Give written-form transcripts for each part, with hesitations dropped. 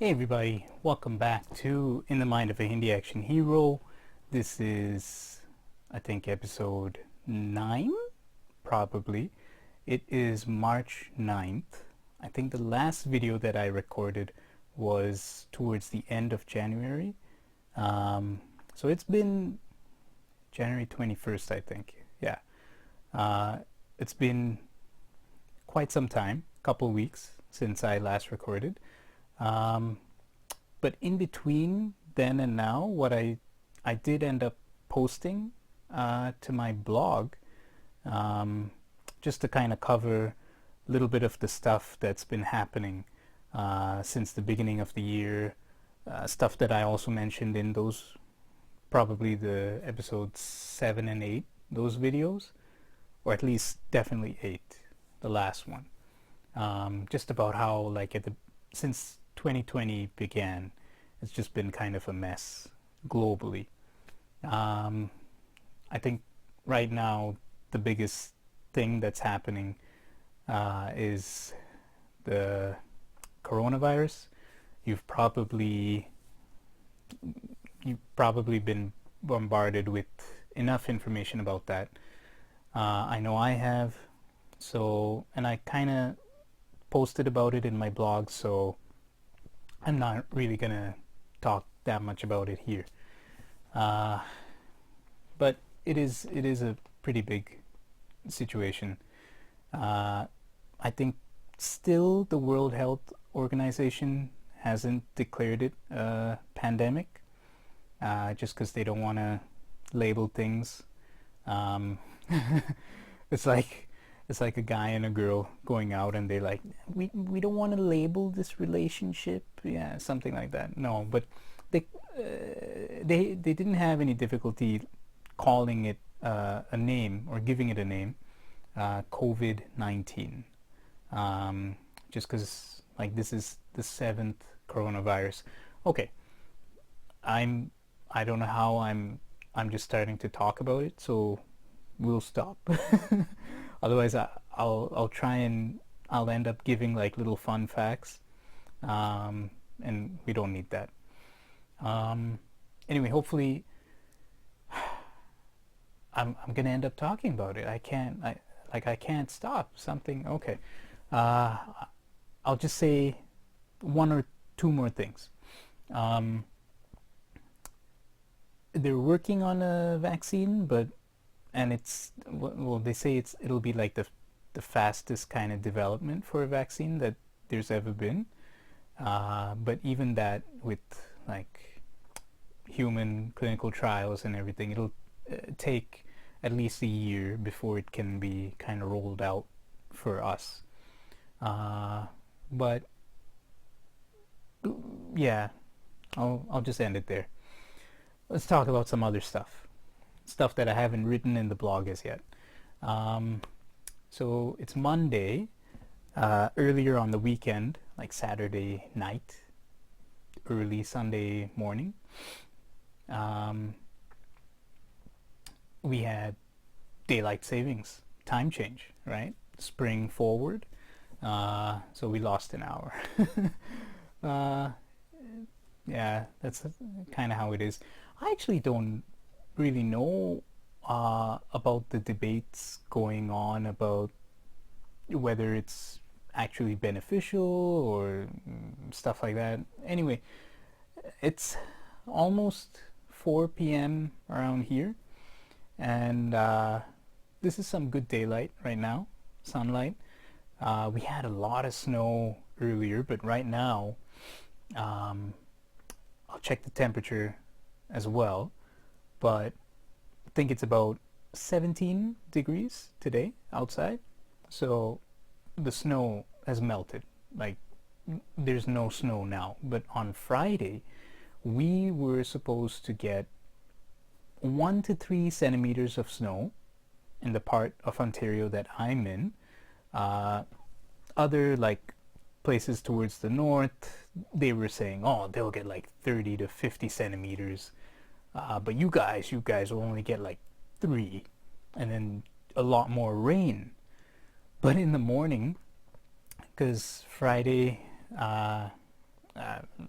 Hey everybody, welcome back to In the Mind of a Hindiactionhero. This is, I think, episode 9, probably. It is March 9th. I think the last video that I recorded was towards the end of January. So it's been January 21st, I think. Yeah. It's been quite some time, a couple weeks since I last recorded. But in between then and now, what I did end up posting to my blog, just to kind of cover a little bit of the stuff that's been happening since the beginning of the year, stuff that I also mentioned in those, probably the episodes 7 and 8, those videos, or at least definitely 8, the last one. Just about how, like, since 2020 began, it's just been kind of a mess globally. I think right now the biggest thing that's happening is the coronavirus. You've probably been bombarded with enough information about that. I know I have. So, and I kind of posted about it in my blog, so I'm not really gonna talk that much about it here. But it is a pretty big situation. I think still the World Health Organization hasn't declared it a pandemic, just because they don't want to label things. It's like a guy and a girl going out and they're like, we don't want to label this relationship, yeah, something like that. No, but they didn't have any difficulty calling it a name or giving it a name, COVID-19, just because, like, this is the 7th coronavirus. Okay, I don't know how I'm just starting to talk about it, so we'll stop. Otherwise, I'll try and I'll end up giving like little fun facts, and we don't need that. Anyway, hopefully, I'm gonna end up talking about it. I can't stop something. Okay, I'll just say one or two more things. They're working on a vaccine, and it's, well, they say it'll be like the fastest kind of development for a vaccine that there's ever been. But even that, with like human clinical trials and everything, it'll take at least a year before it can be kind of rolled out for us. But yeah, I'll just end it there. Let's talk about some other stuff that I haven't written in the blog as yet. So it's Monday, earlier on the weekend, like Saturday night, early Sunday morning. We had daylight savings time change, right? Spring forward. So we lost an hour. Yeah, that's kind of how it is. I actually don't really know about the debates going on about whether it's actually beneficial or stuff like that. Anyway, it's almost 4 p.m. around here, and this is some good daylight right now, sunlight. We had a lot of snow earlier, but right now, I'll check the temperature as well, but I think it's about 17 degrees today outside. So the snow has melted. Like, there's no snow now. But on Friday, we were supposed to get 1 to 3 centimeters of snow in the part of Ontario that I'm in. Other, like, places towards the north, they were saying, oh, they'll get like 30 to 50 centimeters. But you guys will only get like 3, and then a lot more rain. But in the morning, because Friday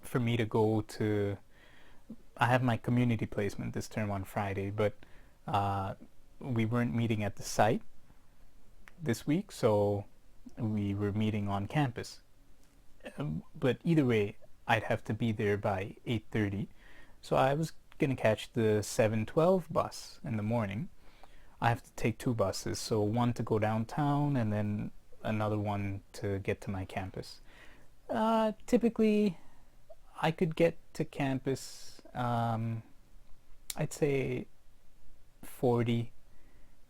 for me to go to. I have my community placement this term on Friday, but uh, we weren't meeting at the site this week, so we were meeting on campus. But either way, I'd have to be there by 8:30, so I was gonna catch the 7:12 bus in the morning. I have to take two buses, so one to go downtown and then another one to get to my campus. Typically, I could get to campus, I'd say 40,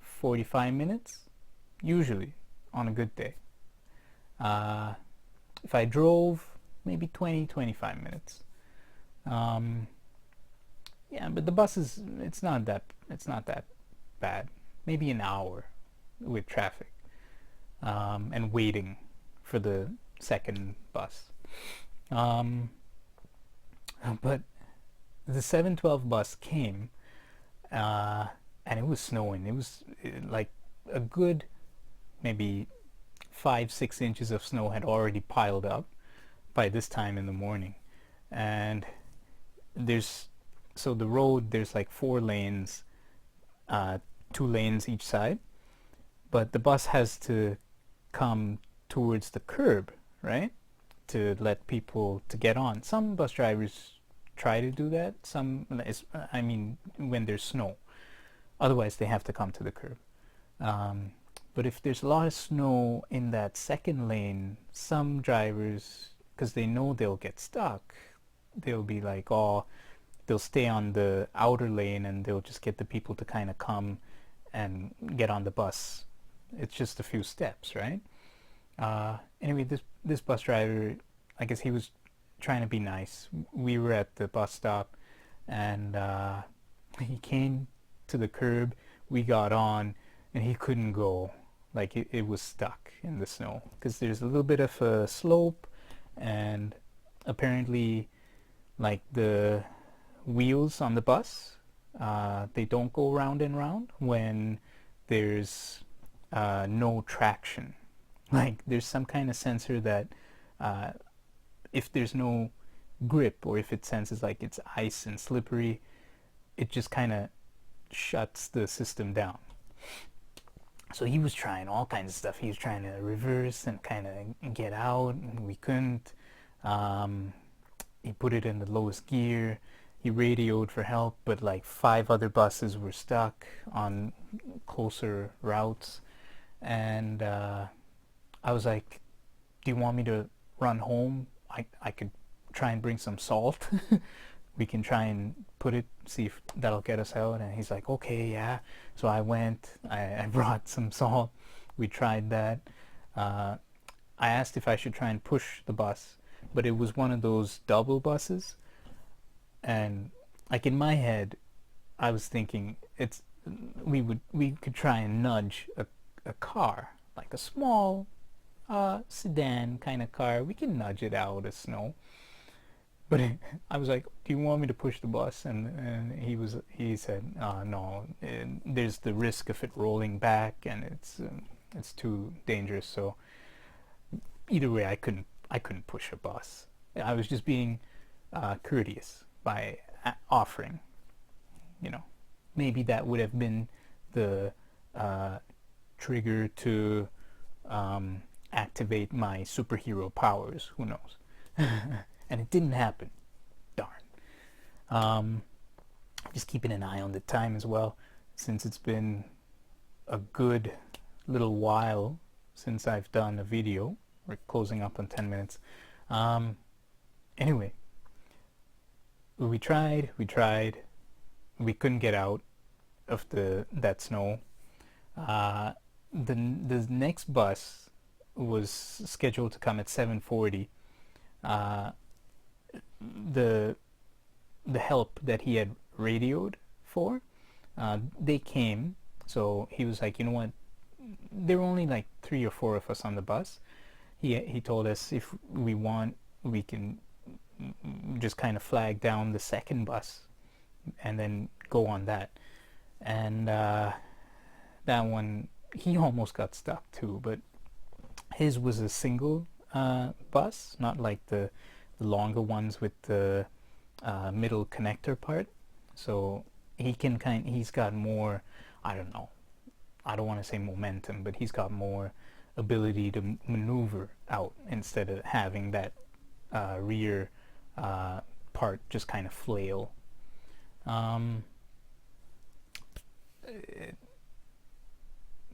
45 minutes, usually, on a good day. Uh, if I drove, maybe 20, 25 minutes. Um, yeah, but the bus is, it's not that bad. Maybe an hour with traffic, and waiting for the second bus. Um, but the 7:12 bus came, uh, and it was snowing. It was like a good maybe 5, 6 inches of snow had already piled up by this time in the morning. And there's so the road, there's like 4 lanes, uh, 2 lanes each side, but the bus has to come towards the curb, right? To let people to get on. Some bus drivers try to do that. I mean, when there's snow. Otherwise, they have to come to the curb. Um, but if there's a lot of snow in that second lane, some drivers, because they know they'll get stuck, they'll be like, oh, they'll stay on the outer lane and they'll just get the people to kind of come and get on the bus. It's just a few steps, right? Anyway, this bus driver, I guess he was trying to be nice. We were at the bus stop, and he came to the curb. We got on, and he couldn't go. Like it was stuck in the snow because there's a little bit of a slope, and apparently, like the wheels on the bus, they don't go round and round when there's no traction. Like there's some kind of sensor that uh, if there's no grip, or if it senses like it's ice and slippery, it just kind of shuts the system down. So he was trying all kinds of stuff. He was trying to reverse and kind of get out, and we couldn't. Um, he put it in the lowest gear. He radioed for help, but like 5 other buses were stuck on closer routes. And I was like, do you want me to run home? I could try and bring some salt. We can try and put it, see if that'll get us out. And he's like, okay, yeah. So I went, I brought some salt. We tried that. I asked if I should try and push the bus, but it was one of those double buses. And like in my head, I was thinking we could try and nudge a car, like a small sedan kind of car. We can nudge it out of snow. But I was like, "Do you want me to push the bus?" And he said, "No. There's the risk of it rolling back, and it's too dangerous." So either way, I couldn't push a bus. I was just being courteous by offering. You know, maybe that would have been the trigger to activate my superhero powers. Who knows? And it didn't happen. Darn. Just keeping an eye on the time as well, since it's been a good little while since I've done a video. We're closing up on 10 minutes. Anyway, we tried. We couldn't get out of that snow. The next bus was scheduled to come at 7:40. The help that he had radioed for, they came. So he was like, you know what? There were only like 3 or 4 of us on the bus. He told us if we want, we can just kind of flag down the second bus and then go on that. And that one, he almost got stuck too, but his was a single bus, not like the the longer ones with the middle connector part. So he's got more, I don't know, I don't want to say momentum, but he's got more ability to maneuver out instead of having that rear part just kind of flail.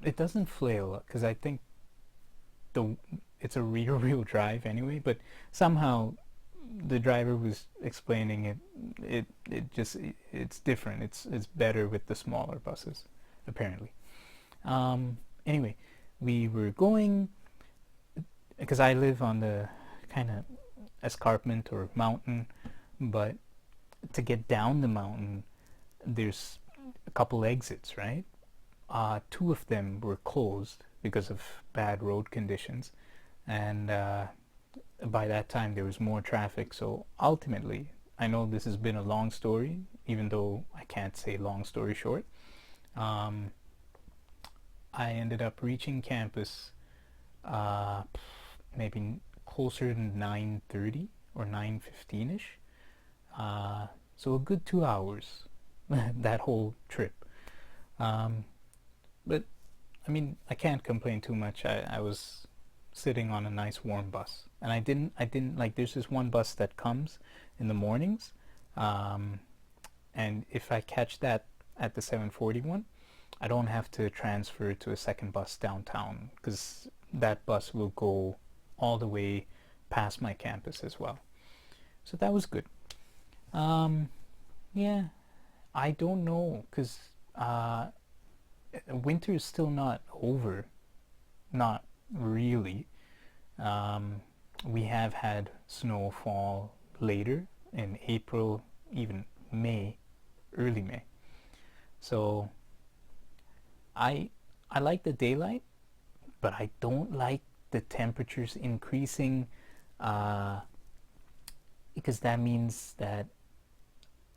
It doesn't flail because I think it's a rear wheel drive anyway, but somehow the driver was explaining it's different. It's better with the smaller buses, apparently. Anyway, we were going because I live on the kind of escarpment or mountain, but to get down the mountain, there's a couple exits, right? Two of them were closed because of bad road conditions, and by that time there was more traffic. So ultimately, I know this has been a long story, even though I can't say long story short. I ended up reaching campus maybe closer to 9:30 or 9:15ish. So a good 2 hours that whole trip. But I mean, I can't complain too much. I was sitting on a nice warm bus, and I didn't like. There's this one bus that comes in the mornings, and if I catch that at the 7:41, I don't have to transfer to a second bus downtown because that bus will go all the way past my campus as well. So that was good. Yeah, I don't know because winter is still not over. Not really. We have had snowfall later in April, even May, early May. So I like the daylight, but I don't like the temperatures increasing because that means that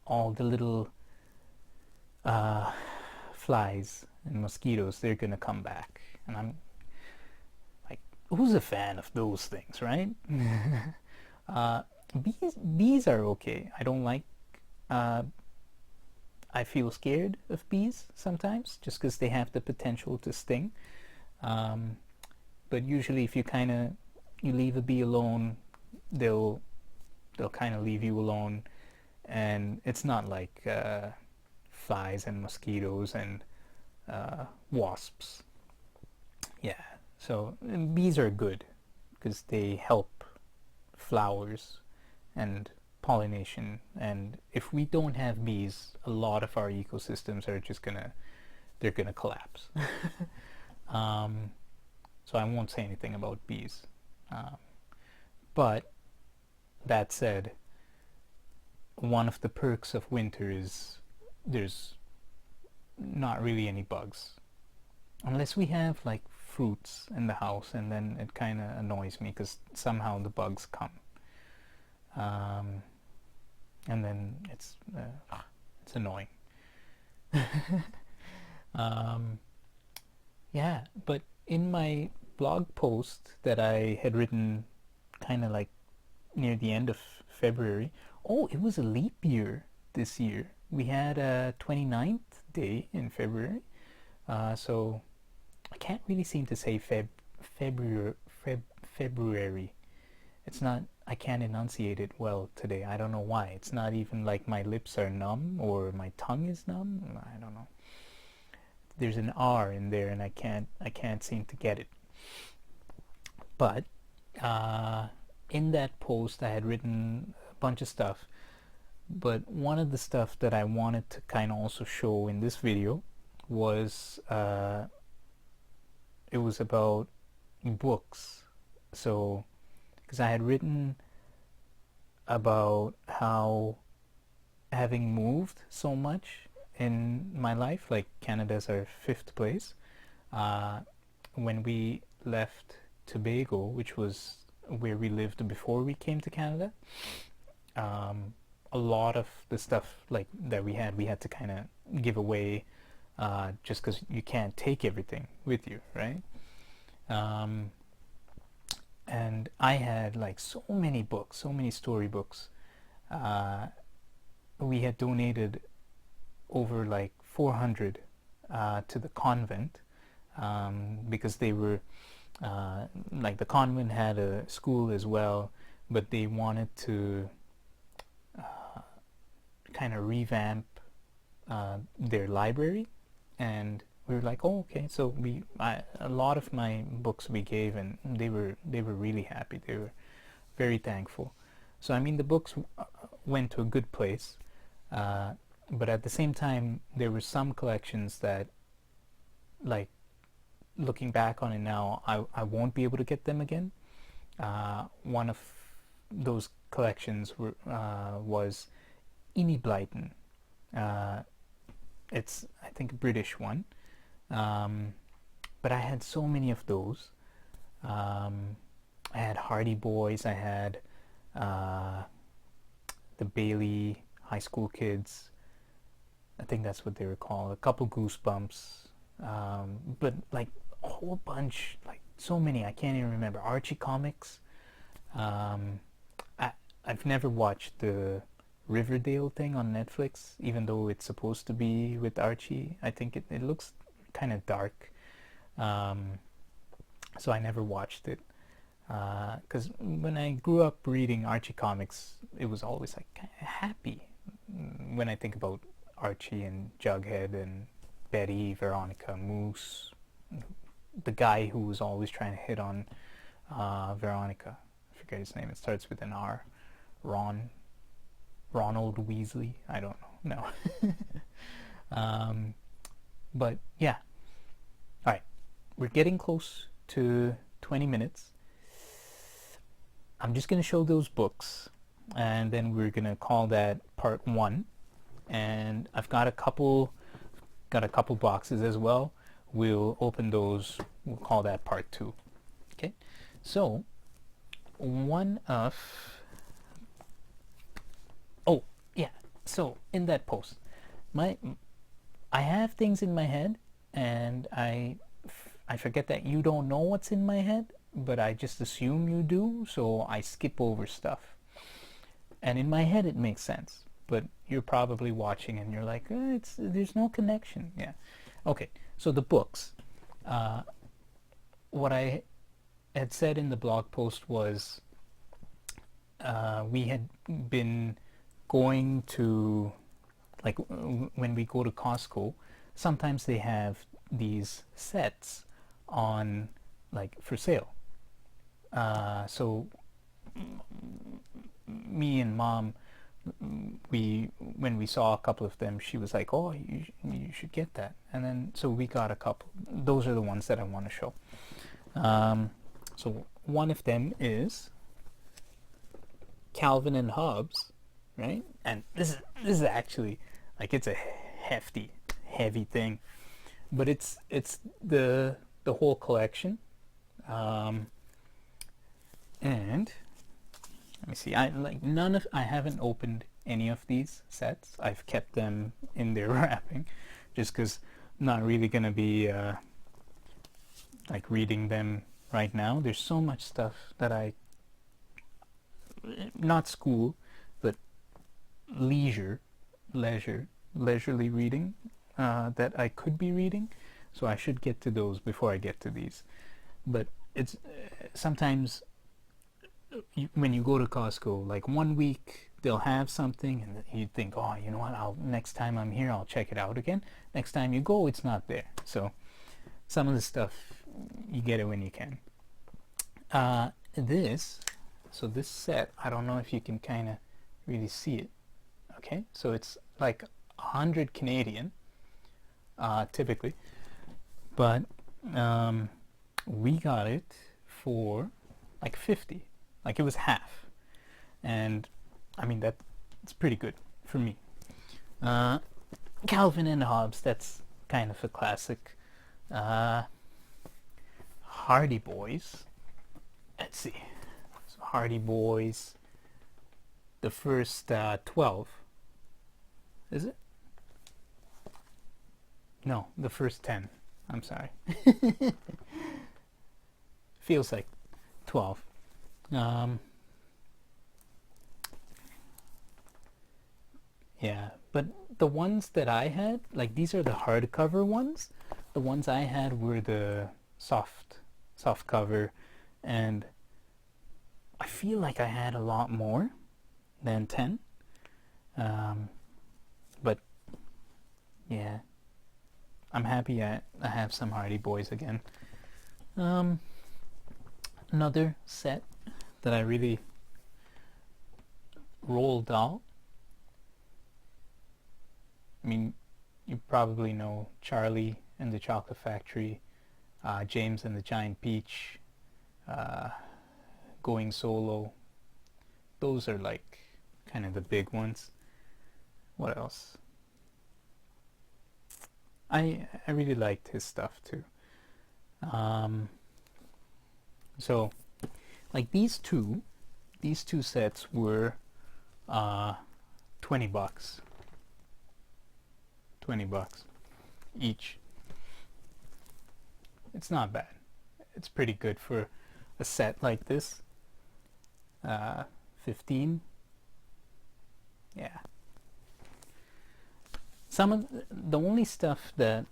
all the little flies and mosquitoes, they're gonna come back, and I'm like, who's a fan of those things, right? Bees are okay. I don't like I feel scared of bees sometimes just because they have the potential to sting, but usually if you leave a bee alone, they'll kind of leave you alone, and it's not like flies and mosquitoes and wasps. Yeah, so bees are good because they help flowers and pollination, and if we don't have bees, a lot of our ecosystems are just they're gonna collapse. So I won't say anything about bees, but that said, one of the perks of winter is there's not really any bugs unless we have like fruits in the house, and then it kind of annoys me because somehow the bugs come, and then it's annoying. Yeah, but in my blog post that I had written kind of like near the end of February, oh, it was a leap year this year. We had a 29th day in February, so I can't really seem to say February. It's not, I can't enunciate it well today. I don't know why. It's not even like my lips are numb or my tongue is numb. I don't know. There's an R in there and I can't seem to get it. But in that post I had written a bunch of stuff, but one of the stuff that I wanted to kind of also show in this video was it was about books. So because I had written about how having moved so much in my life, like Canada's our fifth place, when we left Tobago, which was where we lived before we came to Canada, a lot of the stuff like that we had to kind of give away, just because you can't take everything with you, right? and I had like so many books, so many storybooks. Uh, we had donated over like 400 to the convent, because they were like the convent had a school as well, but they wanted to kind of revamp their library, and we were like, oh, okay. So a lot of my books we gave, and they were really happy. They were very thankful. So I mean, the books went to a good place, but at the same time, there were some collections that, like, looking back on it now, I won't be able to get them again. One of those collections was Enid Blyton. It's, I think, a British one. But I had so many of those. I had Hardy Boys. I had the Bailey High School Kids. I think that's what they were called. A couple Goosebumps. But like a whole bunch, like so many, I can't even remember. Archie comics. I've never watched the Riverdale thing on Netflix, even though it's supposed to be with Archie. I think it looks kind of dark, so I never watched it. Because when I grew up reading Archie comics, it was always like kind of happy. When I think about Archie and Jughead and Betty, Veronica, Moose, the guy who was always trying to hit on Veronica. I forget his name. It starts with an R. Ronald Weasley. I don't know. No. But yeah. All right. We're getting close to 20 minutes. I'm just going to show those books, and then we're going to call that part 1. And I've got a couple boxes as well. We'll open those. We'll call that part 2. Okay. So one of so in that post, I have things in my head, and I forget that you don't know what's in my head, but I just assume you do, so I skip over stuff. And in my head it makes sense, but you're probably watching and you're like, there's no connection. Yeah. Okay, so the books. What I had said in the blog post was we had been going to, like, when we go to Costco, sometimes they have these sets on, like, for sale. So me and Mom, when we saw a couple of them, she was like, oh, you should get that. And then so we got a couple. Those are the ones that I want to show. So one of them is Calvin and Hobbes, right? And this is actually, like, it's a heavy thing, but it's the whole collection. And let me see. I haven't opened any of these sets. I've kept them in their wrapping, just because I'm not really gonna be like reading them right now. There's so much stuff that not school, but leisurely reading that I could be reading, so I should get to those before I get to these. But it's sometimes when you go to Costco, like, one week they'll have something and you think, oh, you know what, next time I'm here I'll check it out again. Next time you go, it's not there. So some of the stuff, you get it when you can. This set, I don't know if you can kind of really see it. Okay, so it's like 100 Canadian, typically, but we got it for like 50. Like, it was half, and I mean, it's pretty good for me. Calvin and Hobbes, that's kind of a classic. Hardy Boys, let's see. So Hardy Boys, the first 12. Is it? No, the first 10. I'm sorry. Feels like 12. Um, yeah, but the ones that I had, like these are the hardcover ones. The ones I had were the soft cover, and I feel like I had a lot more than 10. But yeah, I'm happy I have some Hardy Boys again. Another set that I really... Roald Dahl. I mean, you probably know Charlie and the Chocolate Factory, James and the Giant Peach, Going Solo. Those are like kind of the big ones. What else? I really liked his stuff too. So like these two sets were $20. $20 each. It's not bad. It's pretty good for a set like this. 15. Yeah. Some of the only stuff that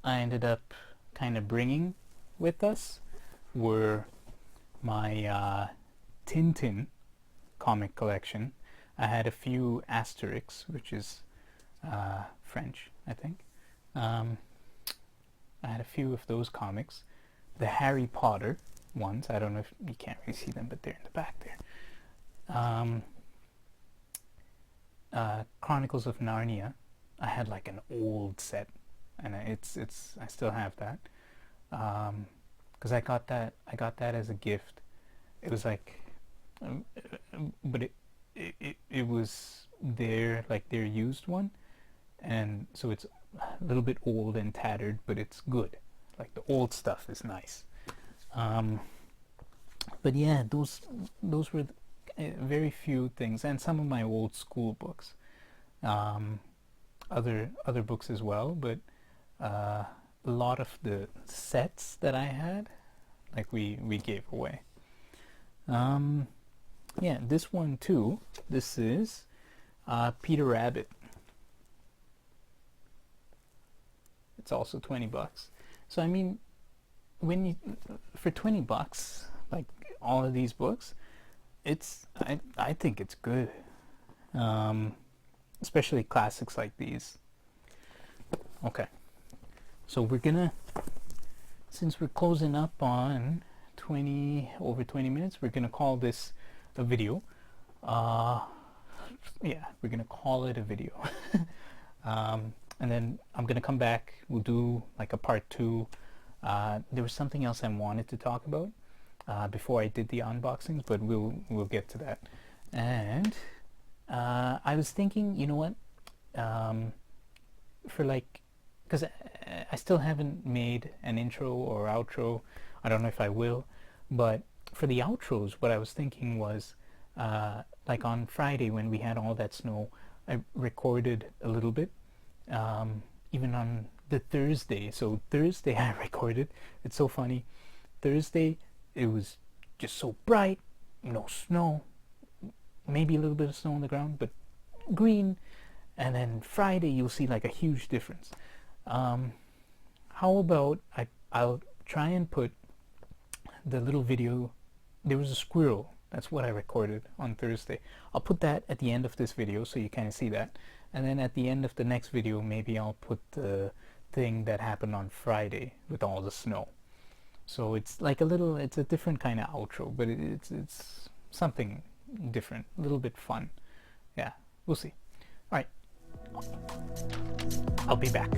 I ended up kind of bringing with us were my Tintin comic collection. I had a few Asterix, which is French, I think. I had a few of those comics. The Harry Potter ones, I don't know if you can't really see them, but they're in the back there. Chronicles of Narnia. I had like an old set, and I still have that, because I got that as a gift. It was like, but it was their used one, and so it's a little bit old and tattered, but it's good. Like the old stuff is nice. But yeah, those were very few things, and some of my old school books, other books as well, but a lot of the sets that I had, like we gave away. Yeah, this one too. This is Peter Rabbit. It's also $20. So I mean, when you for $20, like all of these books, I think it's good. Especially classics like these. Okay, so we're gonna, since we're closing up on over 20 minutes, we're gonna call this a video. Yeah, we're gonna call it a video. And then I'm gonna come back. We'll do like a part 2. There was something else I wanted to talk about before I did the unboxings, but we'll get to that. And I was thinking, you know what, for like, because I still haven't made an intro or outro. I don't know if I will, but for the outros, what I was thinking was, like on Friday when we had all that snow, I recorded a little bit. Even on the Thursday, so Thursday I recorded. It's so funny. Thursday it was just so bright, no snow, maybe a little bit of snow on the ground, but green. And then Friday you'll see like a huge difference. How about I'll try and put the little video. There was a squirrel, that's what I recorded on Thursday. I'll put that at the end of this video so you kind of see that, and then at the end of the next video maybe I'll put the thing that happened on Friday with all the snow. So it's like it's a different kind of outro, but it's something different, a little bit fun. Yeah, we'll see. All right, I'll be back.